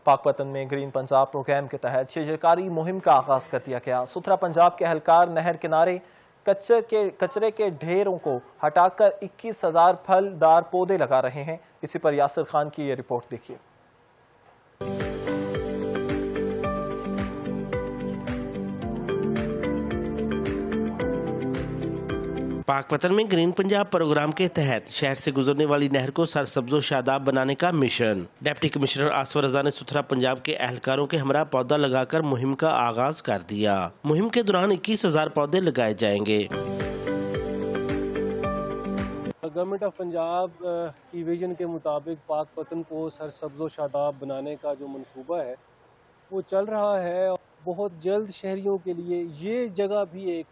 पाकपतन में green Punjab programme के तहत शजरकारी मुहिम का आगाज कर दिया गया। सुथरा पंजाब के एहलकार नहर किनारे कचरे के ढेरों को हटाकर 21,000 फलदार पौधे लगा रहे हैं। इसी पर यासिर खान की ये रिपोर्ट देखिए। पाकपतन में ग्रीन पंजाब प्रोग्राम के तहत शहर से गुजरने वाली नहर को सरसब्जो शादाब बनाने का मिशन। डिप्टी कमिश्नर आसफ रजा ने सुथरा पंजाब के एहलकारों के हमरा पौधा लगाकर मुहिम का आगाज कर दिया। मुहिम के दौरान 21,000 पौधे लगाए जाएंगे। गवर्नमेंट ऑफ पंजाब की विजन के मुताबिक पाकपतन को सरसब्जो शादाब बनाने का जो मंसूबा है वो चल रहा है। बहुत जल्द शहरियों के लिए ये जगह भी एक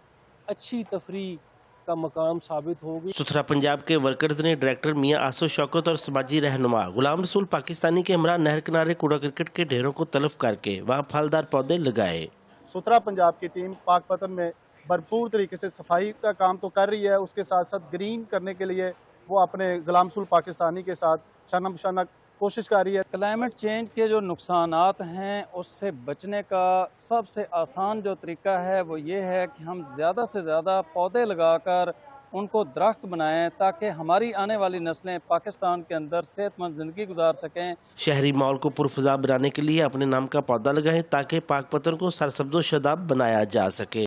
अच्छी तफरीह का मकाम साबित होगी। सुथरा पंजाब के वर्कर्स ने डायरेक्टर मियां आसो शौकत और समाजी रहनुमा गुलाम रसूल पाकिस्तानी के हमरा नहर किनारे कूड़ा करकट के ढेरों को तलफ करके वहां फलदार पौधे लगाए। सुथरा पंजाब की टीम पाकपतन में भरपूर तरीके से सफाई का काम तो कर रही है, उसके साथ साथ ग्रीन करने के लिए वो अपने गुलाम रसूल पाकिस्तानी के साथ शाना बशाना कोशिश कर रही है। क्लाइमेट चेंज के जो नुकसानात हैं उससे बचने का सबसे आसान जो तरीका है वो ये है कि हम ज़्यादा से ज़्यादा पौधे लगाकर उनको दरख्त बनाएं ताकि हमारी आने वाली नस्लें पाकिस्तान के अंदर सेहतमंद ज़िंदगी गुजार सकें। शहरी माहौल को पुरफजा बनाने के लिए अपने नाम का पौधा लगाएं ताकि पाकपतन को सरसब्जो शादाब बनाया जा सके।